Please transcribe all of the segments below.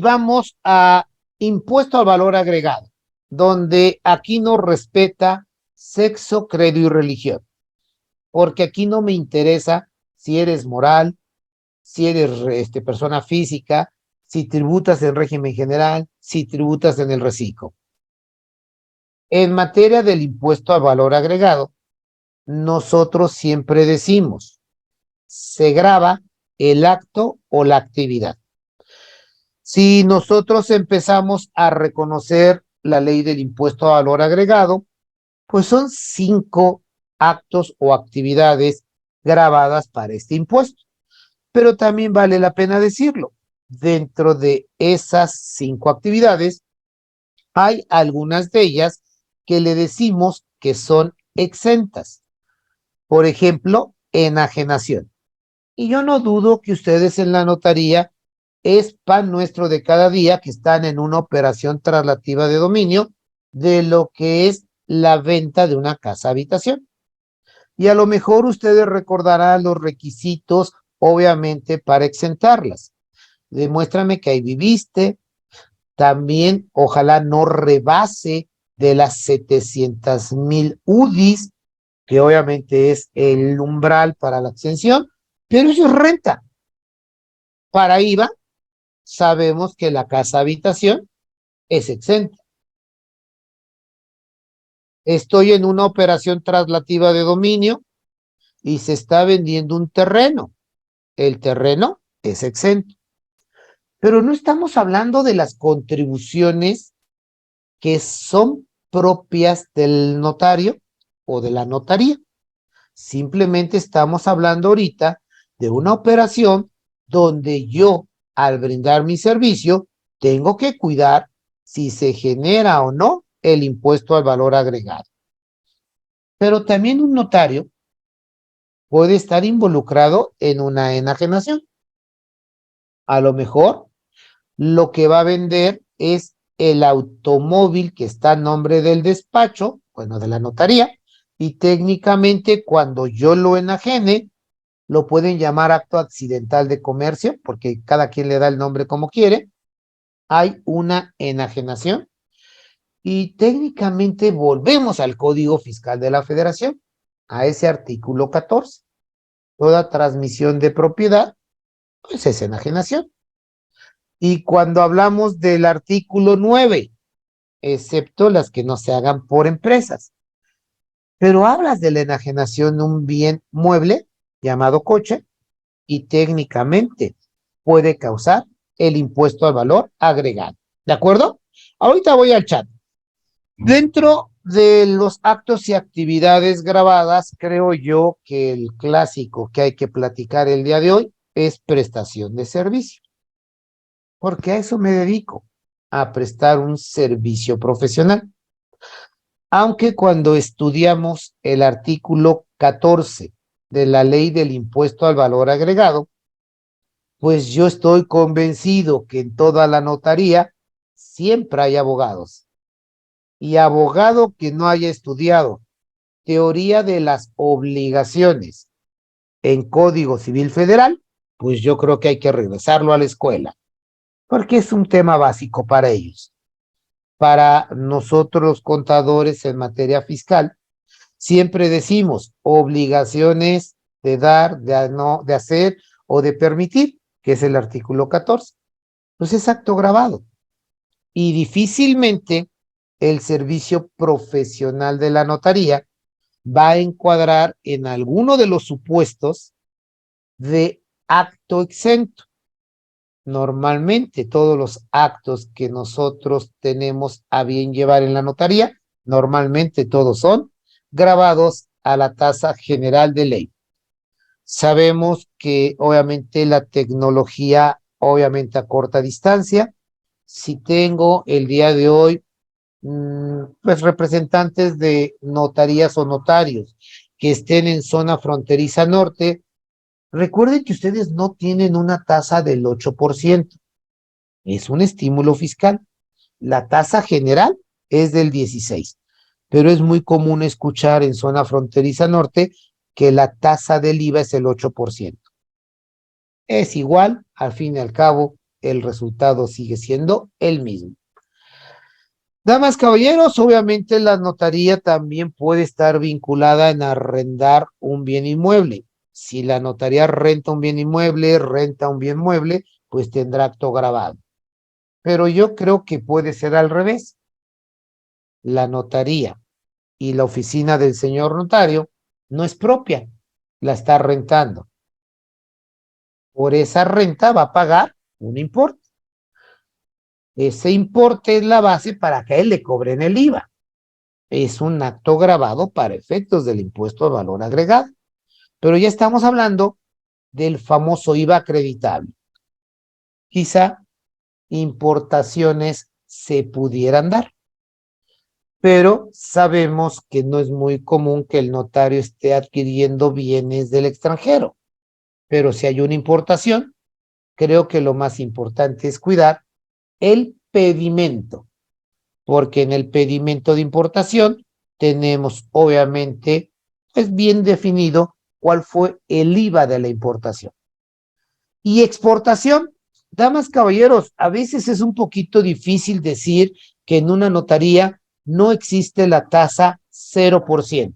vamos a impuesto al valor agregado, donde aquí no respeta sexo, credo y religión, porque aquí no me interesa si eres moral, si eres persona física, si tributas en régimen general, si tributas en el reciclo. En materia del impuesto al valor agregado, nosotros siempre decimos, se grava el acto o la actividad. Si nosotros empezamos a reconocer la ley del impuesto a valor agregado, pues son 5 actos o actividades grabadas para este impuesto. Pero también vale la pena decirlo, dentro de esas 5 actividades, hay algunas de ellas que le decimos que son exentas. Por ejemplo, enajenación. Y yo no dudo que ustedes en la notaría es pan nuestro de cada día que están en una operación traslativa de dominio de lo que es la venta de una casa habitación. Y a lo mejor ustedes recordarán los requisitos, obviamente, para exentarlas. Demuéstrame que ahí viviste. También, ojalá no rebase de las 700,000 UDIs, que obviamente es el umbral para la exención, pero eso es renta. Para IVA, sabemos que la casa habitación es exenta. Estoy en una operación traslativa de dominio y se está vendiendo un terreno. El terreno es exento. Pero no estamos hablando de las contribuciones que son propias del notario o de la notaría. Simplemente estamos hablando ahorita de una operación donde yo, al brindar mi servicio, tengo que cuidar si se genera o no el impuesto al valor agregado. Pero también un notario puede estar involucrado en una enajenación. A lo mejor lo que va a vender es el automóvil que está a nombre del despacho, bueno, de la notaría, y técnicamente cuando yo lo enajene, lo pueden llamar acto accidental de comercio, porque cada quien le da el nombre como quiere. Hay una enajenación y técnicamente volvemos al Código Fiscal de la Federación, a ese artículo 14. Toda transmisión de propiedad, pues es enajenación. Y cuando hablamos del artículo 9, excepto las que no se hagan por empresas, pero hablas de la enajenación de un bien mueble llamado coche y técnicamente puede causar el impuesto al valor agregado. ¿De acuerdo? Ahorita voy al chat. Dentro de los actos y actividades grabadas, creo yo que el clásico que hay que platicar el día de hoy es prestación de servicio, porque a eso me dedico, a prestar un servicio profesional. Aunque cuando estudiamos el artículo 14 de la ley del impuesto al valor agregado, pues yo estoy convencido que en toda la notaría siempre hay abogados. Y abogado que no haya estudiado teoría de las obligaciones en Código Civil Federal, pues yo creo que hay que regresarlo a la escuela, porque es un tema básico para ellos. Para nosotros los contadores en materia fiscal, siempre decimos obligaciones de dar, no, de hacer o de permitir, que es el artículo 14. Pues es acto grabado. Y difícilmente el servicio profesional de la notaría va a encuadrar en alguno de los supuestos de acto exento. Normalmente todos los actos que nosotros tenemos a bien llevar en la notaría, normalmente todos son grabados a la tasa general de ley. Sabemos que obviamente la tecnología, obviamente a corta distancia, si tengo el día de hoy pues representantes de notarías o notarios que estén en zona fronteriza norte, recuerden que ustedes no tienen una tasa del 8%, es un estímulo fiscal. La tasa general es del 16%, pero es muy común escuchar en zona fronteriza norte que la tasa del IVA es el 8%. Es igual, al fin y al cabo, el resultado sigue siendo el mismo. Damas, caballeros, obviamente la notaría también puede estar vinculada en arrendar un bien inmueble. Si la notaría renta un bien inmueble, renta un bien mueble, pues tendrá acto grabado. Pero yo creo que puede ser al revés. La notaría y la oficina del señor notario no es propia, la está rentando. Por esa renta va a pagar un importe. Ese importe es la base para que a él le cobren el IVA. Es un acto grabado para efectos del impuesto al valor agregado. Pero ya estamos hablando del famoso IVA acreditable. Quizá importaciones se pudieran dar, pero sabemos que no es muy común que el notario esté adquiriendo bienes del extranjero. Pero si hay una importación, creo que lo más importante es cuidar el pedimento, porque en el pedimento de importación tenemos obviamente pues bien definido cuál fue el IVA de la importación. Y exportación, damas, caballeros, a veces es un poquito difícil decir que en una notaría no existe la tasa 0%.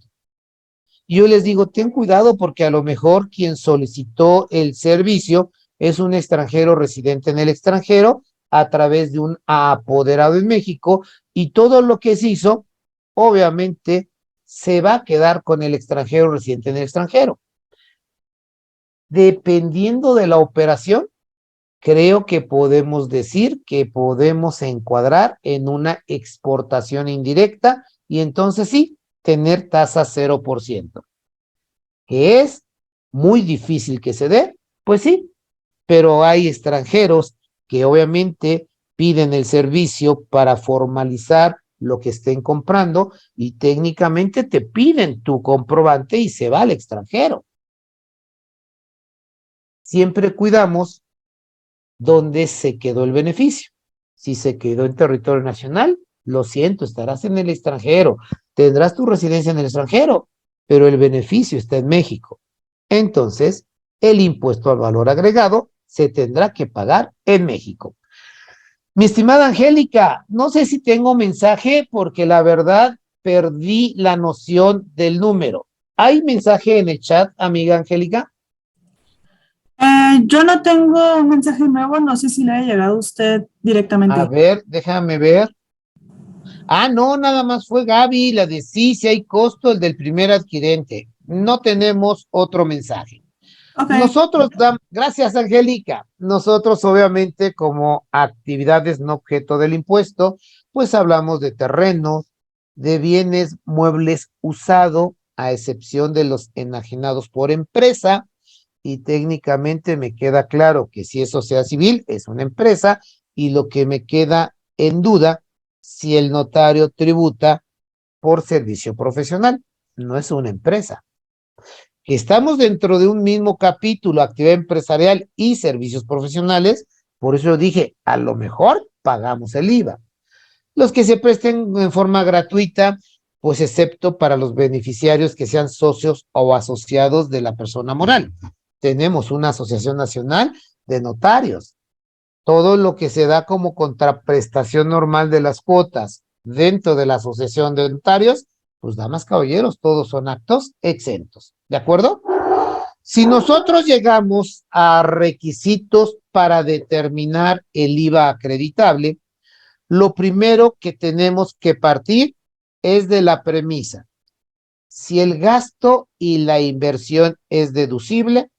Yo les digo, ten cuidado porque a lo mejor quien solicitó el servicio es un extranjero residente en el extranjero a través de un apoderado en México y todo lo que se hizo, obviamente, se va a quedar con el extranjero residente en el extranjero. Dependiendo de la operación, creo que podemos decir que podemos encuadrar en una exportación indirecta y entonces sí, tener tasa 0%. ¿Que es muy difícil que se dé? Pues sí, pero hay extranjeros que obviamente piden el servicio para formalizar lo que estén comprando y técnicamente te piden tu comprobante y se va al extranjero. Siempre cuidamos dónde se quedó el beneficio. Si se quedó en territorio nacional, lo siento, estarás en el extranjero, tendrás tu residencia en el extranjero, pero el beneficio está en México. Entonces, el impuesto al valor agregado se tendrá que pagar en México. Mi estimada Angélica, no sé si tengo mensaje porque la verdad perdí la noción del número. ¿Hay mensaje en el chat, amiga Angélica? Yo no tengo un mensaje nuevo, no sé si le ha llegado a usted A directamente. ver, déjame ver. Ah, no, nada más fue Gaby, la de sí, si hay costo, el del primer adquirente. No tenemos otro mensaje. Ok. Nosotros, gracias Angélica, nosotros obviamente como actividades no objeto del impuesto, pues hablamos de terrenos, de bienes muebles usado, a excepción de los enajenados por empresa, y técnicamente me queda claro que si eso sea civil, es una empresa, y lo que me queda en duda, si el notario tributa por servicio profesional, no es una empresa. Estamos dentro de un mismo capítulo, actividad empresarial y servicios profesionales, por eso yo dije, a lo mejor pagamos el IVA. Los que se presten en forma gratuita, pues excepto para los beneficiarios que sean socios o asociados de la persona moral. Tenemos una asociación nacional de notarios. Todo lo que se da como contraprestación normal de las cuotas dentro de la asociación de notarios, pues damas, caballeros, todos son actos exentos. ¿De acuerdo? Si nosotros llegamos a requisitos para determinar el IVA acreditable, lo primero que tenemos que partir es de la premisa. Si el gasto y la inversión es deducible,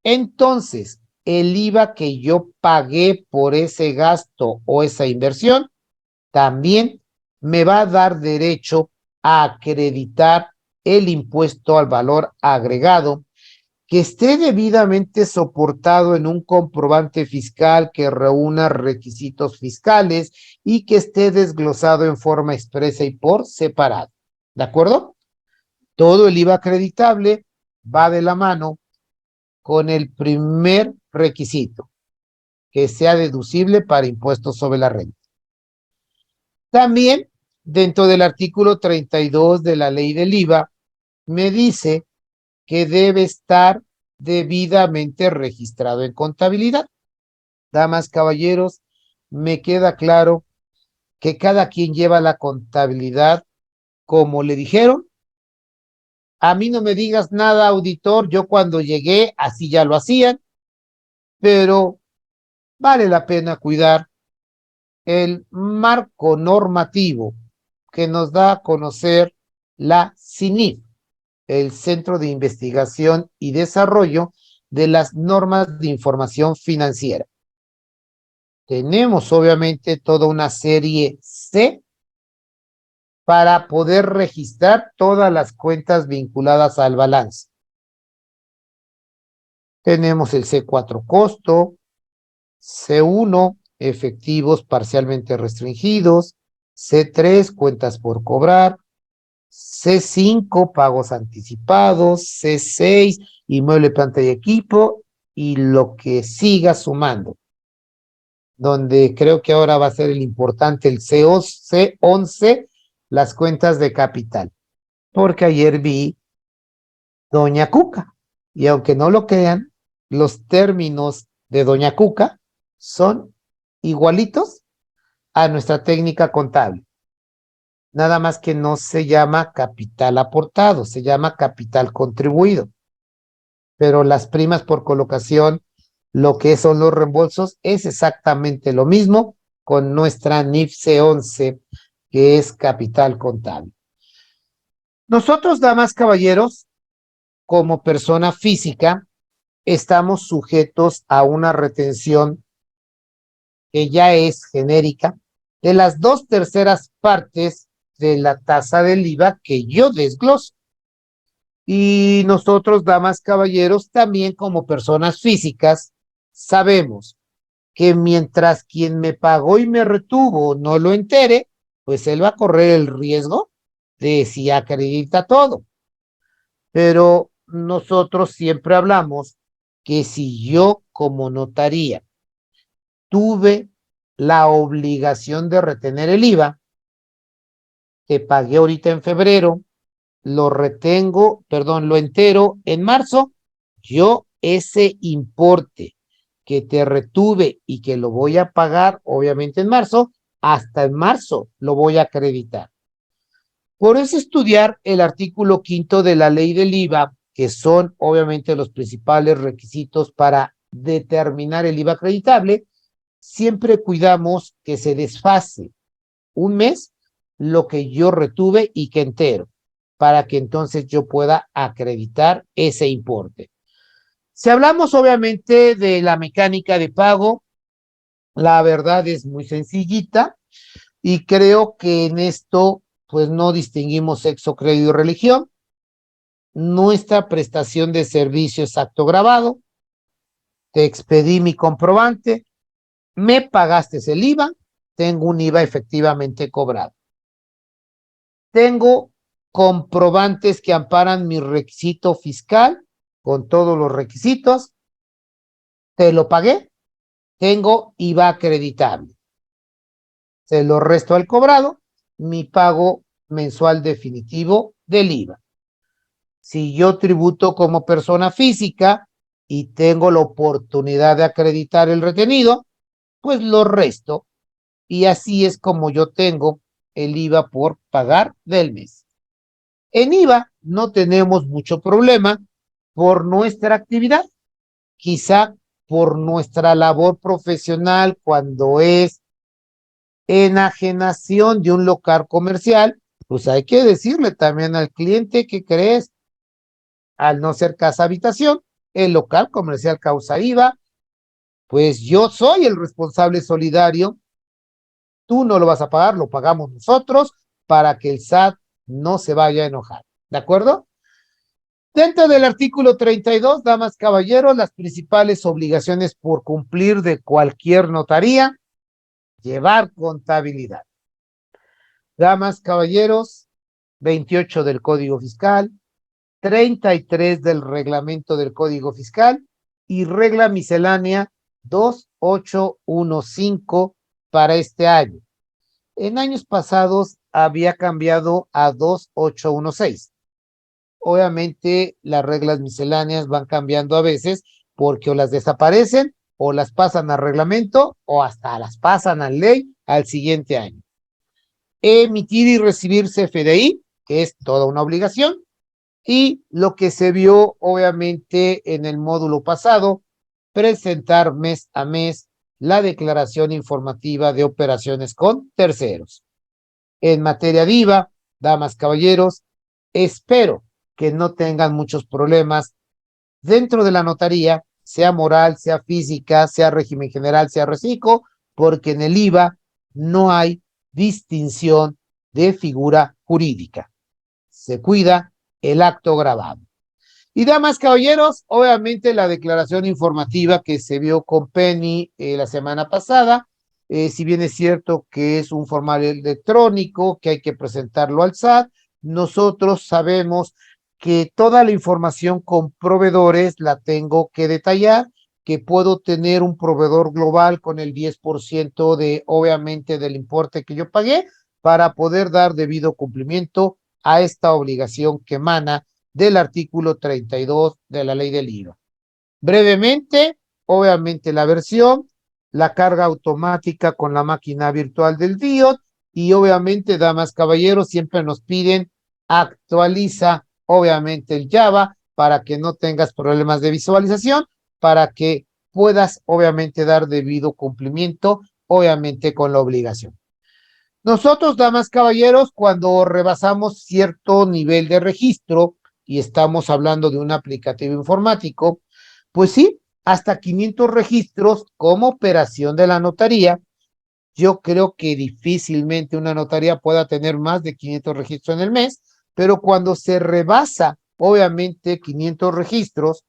entonces el IVA que yo pagué por ese gasto o esa inversión también me va a dar derecho a acreditar el impuesto al valor agregado que esté debidamente soportado en un comprobante fiscal que reúna requisitos fiscales y que esté desglosado en forma expresa y por separado. ¿De acuerdo? Todo el IVA acreditable va de la mano con el primer requisito, que sea deducible para impuestos sobre la renta. También, dentro del artículo 32 de la ley del IVA, me dice que debe estar debidamente registrado en contabilidad. damas, caballeros, me queda claro que cada quien lleva la contabilidad como le dijeron. A mí no me digas nada, auditor, yo cuando llegué así ya lo hacían, pero vale la pena cuidar el marco normativo que nos da a conocer la CINIF, el Centro de Investigación y Desarrollo de las Normas de Información Financiera. Tenemos obviamente toda una serie C para poder registrar todas las cuentas vinculadas al balance. Tenemos el C4 costo, C1 efectivos parcialmente restringidos, C3 cuentas por cobrar, C5 pagos anticipados, C6 inmueble, planta y equipo y lo que siga sumando, donde creo que ahora va a ser el importante el C11, las cuentas de capital, porque ayer vi Doña Cuca y aunque no lo crean, los términos de Doña Cuca son igualitos a nuestra técnica contable. Nada más que no se llama capital aportado, se llama capital contribuido. Pero las primas por colocación, lo que son los reembolsos, es exactamente lo mismo con nuestra NIF C11, que es capital contable. Nosotros, damas, caballeros, como persona física, estamos sujetos a una retención que ya es genérica de las 2/3 partes de la tasa del IVA que yo desgloso. Y nosotros, damas, caballeros, también como personas físicas, sabemos que mientras quien me pagó y me retuvo no lo entere, pues él va a correr el riesgo de si acredita todo. Pero nosotros siempre hablamos que si yo como notaría tuve la obligación de retener el IVA, que pagué ahorita en febrero, lo retengo, perdón, lo entero en marzo, yo ese importe que te retuve y que lo voy a pagar, obviamente en marzo, hasta en marzo lo voy a acreditar. Por eso estudiar el artículo 5 de la ley del IVA, que son obviamente los principales requisitos para determinar el IVA acreditable, siempre cuidamos que se desfase un mes lo que yo retuve y que entero, para que entonces yo pueda acreditar ese importe. Si hablamos obviamente de la mecánica de pago, la verdad es muy sencillita y creo que en esto pues no distinguimos sexo, credo y religión. Nuestra prestación de servicio es acto grabado, te expedí mi comprobante, me pagaste el IVA, tengo un IVA efectivamente cobrado. Tengo comprobantes que amparan mi requisito fiscal con todos los requisitos, te lo pagué, tengo IVA acreditable. Se lo resto al cobrado, mi pago mensual definitivo del IVA. Si yo tributo como persona física y tengo la oportunidad de acreditar el retenido, pues lo resto y así es como yo tengo el IVA por pagar del mes. En IVA no tenemos mucho problema por nuestra actividad, quizá por nuestra labor profesional cuando es enajenación de un local comercial, pues hay que decirle también al cliente que crees, al no ser casa habitación, el local comercial causa IVA, pues yo soy el responsable solidario, tú no lo vas a pagar, lo pagamos nosotros para que el SAT no se vaya a enojar, ¿de acuerdo? Dentro del artículo 32, damas, caballeros, las principales obligaciones por cumplir de cualquier notaría, llevar contabilidad. Damas, caballeros, 28 del Código Fiscal, 33 del Reglamento del Código Fiscal y regla miscelánea 2815 para este año. En años pasados había cambiado a 2816. Obviamente las reglas misceláneas van cambiando a veces porque o las desaparecen o las pasan a reglamento o hasta las pasan a ley al siguiente año. Emitir y recibir CFDI, que es toda una obligación, y lo que se vio obviamente en el módulo pasado, presentar mes a mes la declaración informativa de operaciones con terceros. En materia de IVA, damas, caballeros, espero que no tengan muchos problemas dentro de la notaría, sea moral, sea física, sea régimen general, sea reciclo, porque en el IVA no hay distinción de figura jurídica. Se cuida el acto grabado. Y damas, caballeros, obviamente la declaración informativa que se vio con Penny la semana pasada, si bien es cierto que es un formato electrónico, que hay que presentarlo al SAT, nosotros sabemos que toda la información con proveedores la tengo que detallar, que puedo tener un proveedor global con el 10% de, obviamente, del importe que yo pagué para poder dar debido cumplimiento a esta obligación que emana del artículo 32 de la ley del IVA. Brevemente, obviamente la versión, la carga automática con la máquina virtual del DIOT y obviamente, damas, caballeros, siempre nos piden actualiza obviamente el Java para que no tengas problemas de visualización, para que puedas obviamente dar debido cumplimiento, obviamente con la obligación. Nosotros, damas, caballeros, cuando rebasamos cierto nivel de registro y estamos hablando de un aplicativo informático, pues sí, hasta 500 registros como operación de la notaría. Yo creo que difícilmente una notaría pueda tener más de 500 registros en el mes, pero cuando se rebasa, obviamente, 500 registros,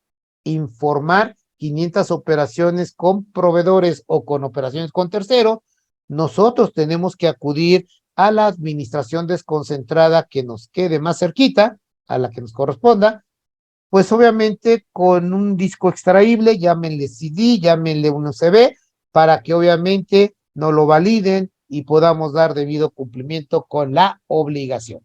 informar 500 operaciones con proveedores o con operaciones con terceros, nosotros tenemos que acudir a la administración desconcentrada que nos quede más cerquita, a la que nos corresponda, pues obviamente con un disco extraíble, llámenle CD, llámenle un USB, para que obviamente nos lo validen y podamos dar debido cumplimiento con la obligación.